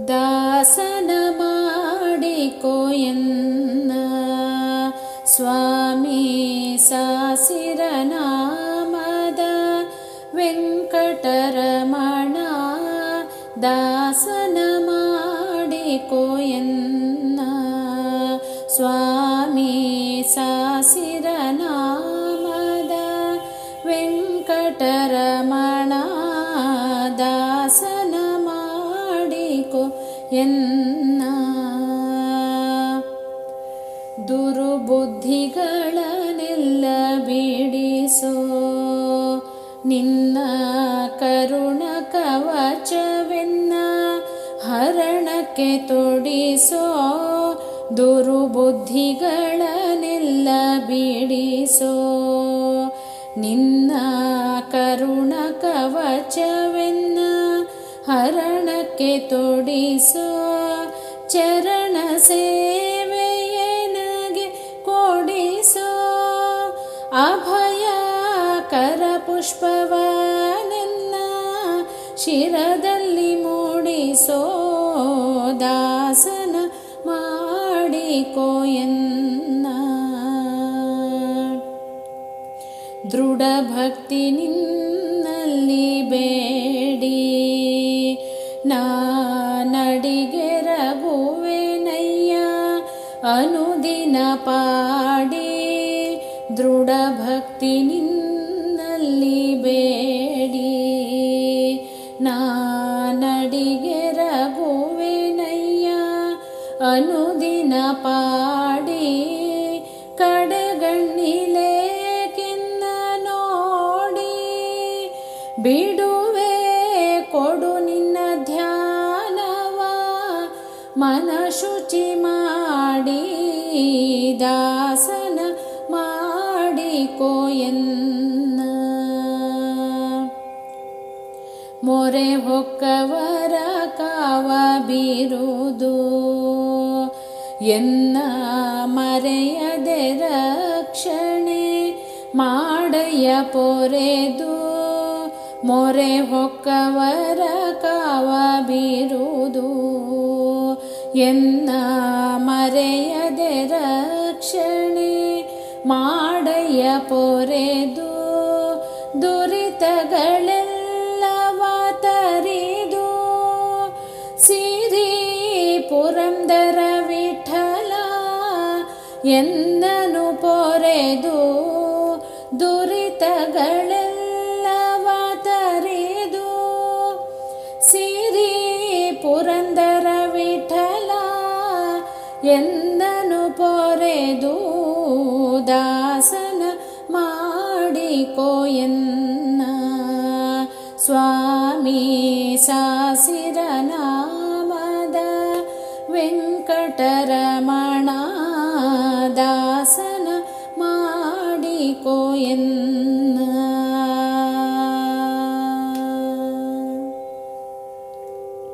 ದಾಸನ ಮಾಡಿಕೋ ಎನ್ನ ಸ್ವಾಮಿ ಸಾಸಿರ ನಾಮದ ವೆಂಕಟರಮಣ. ದಾಸನ ಮಾಡಿಕೋ ಎನ್ನ ಸ್ವಾಮಿ ಸಾಸಿರ ನಾಮದ ವೆಂಕಟರಮಣ. ದಾಸನ ಮಾಡಿಕೋ ಎನ್ನ ದುರ್ಬುದ್ಧಿಗಳನ್ನೆಲ್ಲ ಬಿಡಿಸೋ ನಿನ್ನ ಕರುಣ ಕವಚವೆನ್ನ ಹರಣಕ್ಕೆ ತೊಡಿಸೋ. ದುರ್ಬುದ್ಧಿಗಳನ್ನೆಲ್ಲ ಬಿಡಿಸೋ ನಿನ್ನ ಕರುಣ ಕವಚವೆನ್ನ ಹರಣಕ್ಕೆ ತೊಡಿಸೋ. ಚರಣ ಸೇವೆಯನಗೆ ಕೊಡಿಸೋ ಅಭಯ ಕರಪುಷ್ಪವನೆನ್ನ ಶಿರದಲ್ಲಿ ಮೂಡಿಸೋ. ದಾಸನ ಮಾಡಿಕೋ ಎನ್ನ ದೃಢ ಭಕ್ತಿ ನಿನ್ನಲ್ಲಿ ಬೇಡಿ ನಾನಡಿಗೆ ರಘುವೆನಯ್ಯ ಅನುದಿನ ಪಾಡಿ. ದೃಢ ಭಕ್ತಿ ನಿನ್ನಲ್ಲಿ ಬೇಡಿ ನಾನಡಿಗೆ ರಘುವೆನಯ್ಯ ಅನುದಿನ ಪಾಡಿ. ಕಡೆಗಣ್ಣಿಲೇಕೆನ್ನ ನೋಡಿ ಬಿಡುವೆ ಕೊಡು ನಿನ್ನ ಧ್ಯಾನವ ಮನ ಶುಚಿ ಮಾಡಿ. ದಾಸನ ಮಾಡಿಕೋ ಎನ್ನ ಮೊರೆ ಹೊಕ್ಕವರ ಕಾವ ಬೀರುದು ಎನ್ನ ಮರೆಯದೆ ರಕ್ಷಣೆ ಮಾಡಯ್ಯ ಪೊರೆದು. ಮೊರೆ ಹೊಕ್ಕವರ ಕಾವ ಬೀರುದು ಎನ್ನ ಮರೆಯದೆ ರಕ್ಷಣೆ ಮಾಡಯ್ಯ ಪೊರೆದು. ದುರಿತಗಳೆಲ್ಲವ ತರಿದು ಸಿರಿ ಪುರಂದರ ವಿಠಲ ಎನ್ನನು ಪೊರೆದು. ದುರಿತಗಳೆಲ್ಲವ ತರಿದು ಸಿರಿ ಪುರಂದರ ವಿಠಲ ಎನ್ನನು ಪೊರೆದು. ದಾಸನ ಮಾಡಿಕೋ ಎನ್ನ ಸ್ವಾಮಿ ಸಾಸಿರ ನಾಮದ ವೆಂಕಟರಮಣ. ದಾಸನ ಮಾಡಿಕೋ ಎನ್ನ